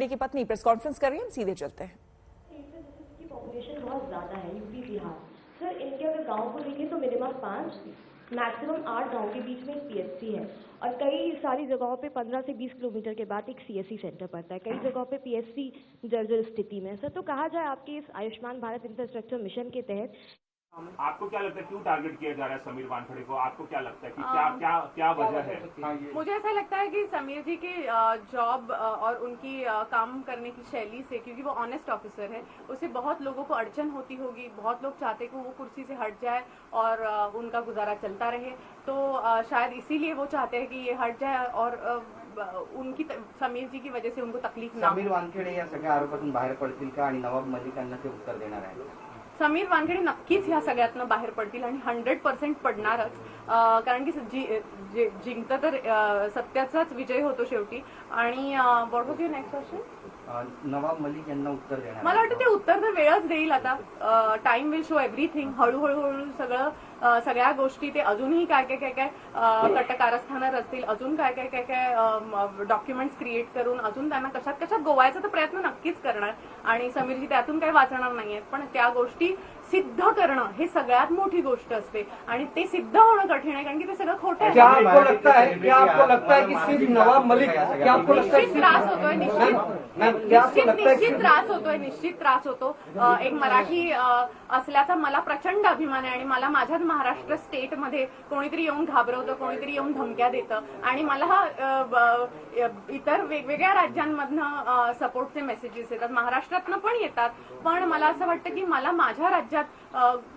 की पत्नी press conference कर रही है, हम सीधे चलते हैं। की पॉपुलेशन बहुत ज्यादा है यूपी बिहार। सर इनके अगर गांव को देखें तो मिनिमम 5 मैक्सिमम 8 गांव के बीच में एक पीएचसी है और कई सारी जगहों पे 15 से 20 किलोमीटर के बाद एक सीएससी सेंटर पड़ता है। कई जगहों पे पीएचसी जर्जर स्थिति में। सर तो कहा जाए आपके इस आयुष्मान भारत इंफ्रास्ट्रक्चर मिशन के तहत आपको क्या लगता है क्यों टारगेट किया जा रहा है समीर वानखेड़े को? आपको क्या लगता है कि क्या वजह है? मुझे ऐसा लगता है कि समीर जी के जॉब और उनकी काम करने की शैली से, क्योंकि वो ऑनेस्ट ऑफिसर है, उससे बहुत लोगों को अड़चन होती होगी। बहुत लोग चाहते कि वो कुर्सी से हट जाए और उनका गुजारा चलता रहे, तो शायद इसीलिए वो चाहते हैं कि ये हट जाए और उनकी समीर जी की वजह से उनको तकलीफ ना हो। समीर वानखेडे या सगळ्या आरोपातून बाहेर पडतील का आणि नवाब मलिक यांना ते उत्तर देणार आहे? समीर वानखेडे नक्कीच ह्या सगळ्यातनं बाहेर पडतील आणि 100% पडणारच, कारण की जिंकतं तर सत्याचाच विजय होतो शेवटी. आणि what was your next question? Nawab Malik यांना उत्तर देणार? मला वाटतं ते उत्तर तर वेळच देईल. आता टाइम विल शो एव्हरीथिंग. हळूहळू सगळं सगळ्या गोष्टी ते अजूनही काय कट कारस्थानं रचतील, अजून काय डॉक्युमेंट्स क्रिएट करून अजून त्यांना कशात गोवायचा तर प्रयत्न नक्कीच करणार आणि समीरजी त्यातून काही वाचणार नाहीयेत. पण त्या गोष्टी सिद्ध करणं हे सगळ्यात मोठी गोष्ट असते आणि ते सिद्ध होणं कठीण आहे, कारण की ते सगळं खोटं आहे. क्या आपको लगता है कि सिर्फ नवाब मलिक, क्या आपको लगता है निश्चित त्रास होतोय? निश्चित त्रास होतो. एक मराठी असल्याचा मला प्रचंड अभिमान आहे आणि मला माझ्याच महाराष्ट्र स्टेटमध्ये कोणीतरी येऊन घाबरवतं, कोणीतरी येऊन धमक्या देतं आणि मला इतर वेगवेगळ्या राज्यांमधनं सपोर्टचे मेसेजेस येतात, महाराष्ट्रातनं पण येतात. पण मला असं वाटतं की मला माझ्या राज्यात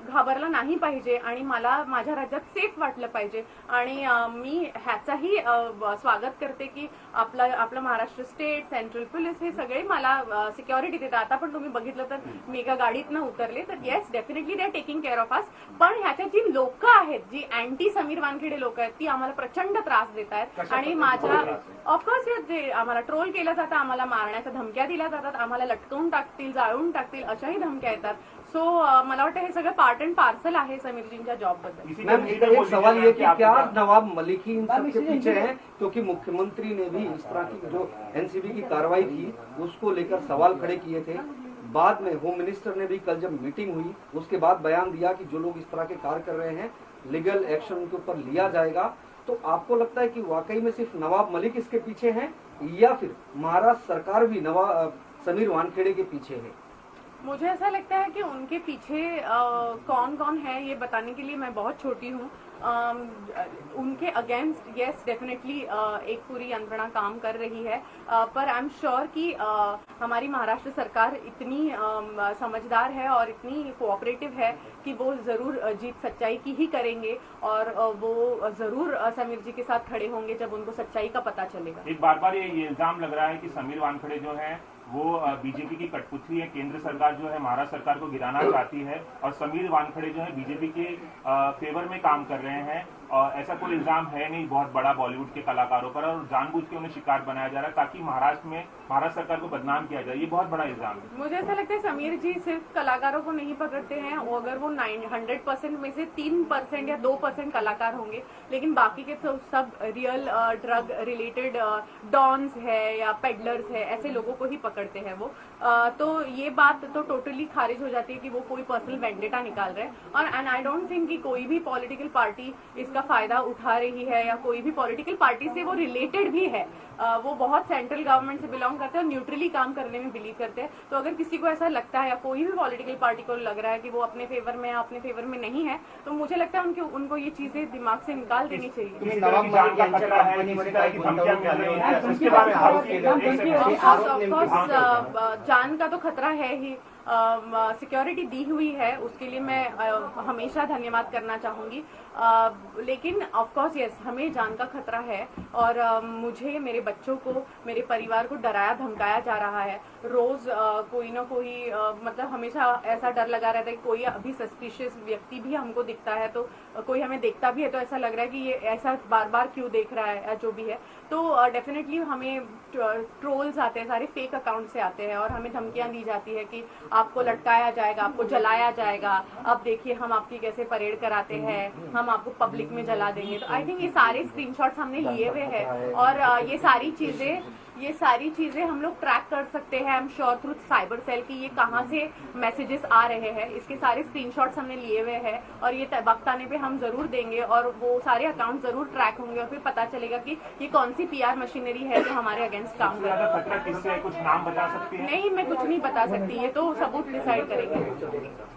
घाबरलं नाही पाहिजे आणि मला माझ्या राज्यात सेफ वाटलं पाहिजे आणि मी ह्याचाही स्वागत करते की आपलं महाराष्ट्र स्टेट, सेंट्रल पोलीस हे सगळे मला सिक्युरिटी देतात. आता पण तुम्ही बघितलं तर मी एका गाडीतनं उतरले, तर yes definitely they are taking care of us. पण ह्याच्यात जी लोक आहेत, जी अँटी समीर वानखेडे लोक आहेत, ती आम्हाला प्रचंड त्रास देत आहेत आणि माझ्या ऑफकोर्स जे आम्हाला ट्रोल केलं जातं, आम्हाला मारण्याच्या धमक्या दिल्या जातात, आम्हाला लटकवून टाकतील, जाळून टाकतील अशाही धमक्या येतात. सो मला वाटतं हे सगळं पार्ट अँड पार्सल आहे समीरजींच्या जॉब बद्दल. मैम एक सवाल ये कि क्या नवाब मलिक ही इन सबके पीछे है? क्योंकि मुख्यमंत्री ने भी इस तरह की जो एनसीबी की कार्रवाई थी उसको लेकर सवाल खड़े किए थे. बाद में होम मिनिस्टर ने भी कल जब मीटिंग हुई उसके बाद बयान दिया कि जो लोग इस तरह के कार्य कर रहे हैं लीगल एक्शन उनके ऊपर लिया जाएगा. तो आपको लगता है कि वाकई में सिर्फ नवाब मलिक इसके पीछे हैं या फिर महाराष्ट्र सरकार भी समीर वानखेड़े के पीछे है? मुझे ऐसा लगता है कि उनके पीछे कौन कौन है ये बताने के लिए मैं बहुत छोटी हूँ. उनके अगेंस्ट यस डेफिनेटली एक पूरी यंत्रणा काम कर रही है, पर आई एम श्योर कि हमारी महाराष्ट्र सरकार इतनी समझदार है और इतनी कोऑपरेटिव है कि वो जरूर जीत सच्चाई की ही करेंगे और वो जरूर समीर जी के साथ खड़े होंगे जब उनको सच्चाई का पता चलेगा. एक बार ये इल्जाम लग रहा है कि समीर वानखेड़े जो है वो बीजेपी की कठपुतली है. केंद्र सरकार जो है महाराष्ट्र सरकार को गिराना चाहती है और समीर वानखेड़े जो है बीजेपी के फेवर में काम कर रहे हैं. और ऐसा कोई इल्जाम है नहीं बहुत बड़ा बॉलीवुड के कलाकारों पर, और जानबूझ के उन्हें शिकार बनाया जा रहा है ताकि महाराष्ट्र सरकार को बदनाम किया जाए. ये बहुत बड़ा इल्जाम है. मुझे ऐसा लगता है समीर जी सिर्फ कलाकारों को नहीं पकड़ते हैं. अगर वो 100% में से 3% या 2% कलाकार होंगे, लेकिन बाकी के सब रियल ड्रग रिलेटेड डॉन्स है या पेडलर्स है, ऐसे लोगों को ही पकड़ते हैं वो. तो ये बात तो टोटली खारिज हो जाती है कि वो कोई पर्सनल वेंडेटा निकाल रहे हैं. और एंड आई डोंट थिंक कि कोई भी पॉलिटिकल पार्टी इसका फायदा उठा रही है या कोई भी पॉलिटिकल पार्टी से वो रिलेटेड भी है. वो बहुत सेंट्रल गवर्नमेंट से बिलोंग करते हैं और न्यूट्रली काम करने में बिलीव करते हैं. तो अगर किसी को ऐसा लगता है या कोई भी पॉलिटिकल पार्टी को लग रहा है कि वो अपने फेवर में या अपने फेवर में नहीं है, तो मुझे लगता है उनको ये चीजें दिमाग से निकाल देनी चाहिए. जान का तो खतरा है ही. सिक्योरिटी दी हुई है उसके लिए मैं हमेशा धन्यवाद करना चाहूंगी. लेकिन ऑफ कोर्स यस हमें जान का खतरा है और मुझे, मेरे बच्चों को, मेरे परिवार को डराया धमकाया जा रहा है. रोज कोई ना कोई मतलब हमेशा ऐसा डर लगा रहता है कि कोई अभी सस्पिशियस व्यक्ति भी हमको दिखता है, तो कोई हमें देखता भी है तो ऐसा लग रहा है कि ये ऐसा बार बार क्यों देख रहा है, जो भी है. तो डेफिनेटली हमें ट्रोल्स आते हैं, सारे फेक अकाउंट से आते हैं और हमें धमकियां दी जाती है कि आपको लटकाया जाएगा, आपको जलाया जाएगा, अब देखिए हम आपकी कैसे परेड कराते हैं, हम आपको पब्लिक में जला देंगे. तो आई थिंक ये सारे स्क्रीनशॉट्स हमने लिए हुए हैं और ये सारी चीजें ये सारी चीजें हम लोग ट्रैक कर सकते हैं। I am sure through cyber cell की ये कहाँ से मैसेजेस आ रहे हैं, इसके सारे स्क्रीनशॉट्स हमने लिए हुए हैं और ये वक्त आने पे हम जरूर देंगे और वो सारे अकाउंट जरूर ट्रैक होंगे और फिर पता चलेगा कि ये कौन सी PR मशीनरी है जो हमारे अगेंस्ट काम कर रही है। खतरा किससे है, कुछ नाम बता सकती है? नहीं, मैं कुछ नहीं बता सकती, ये तो सबूत डिसाइड करेंगे।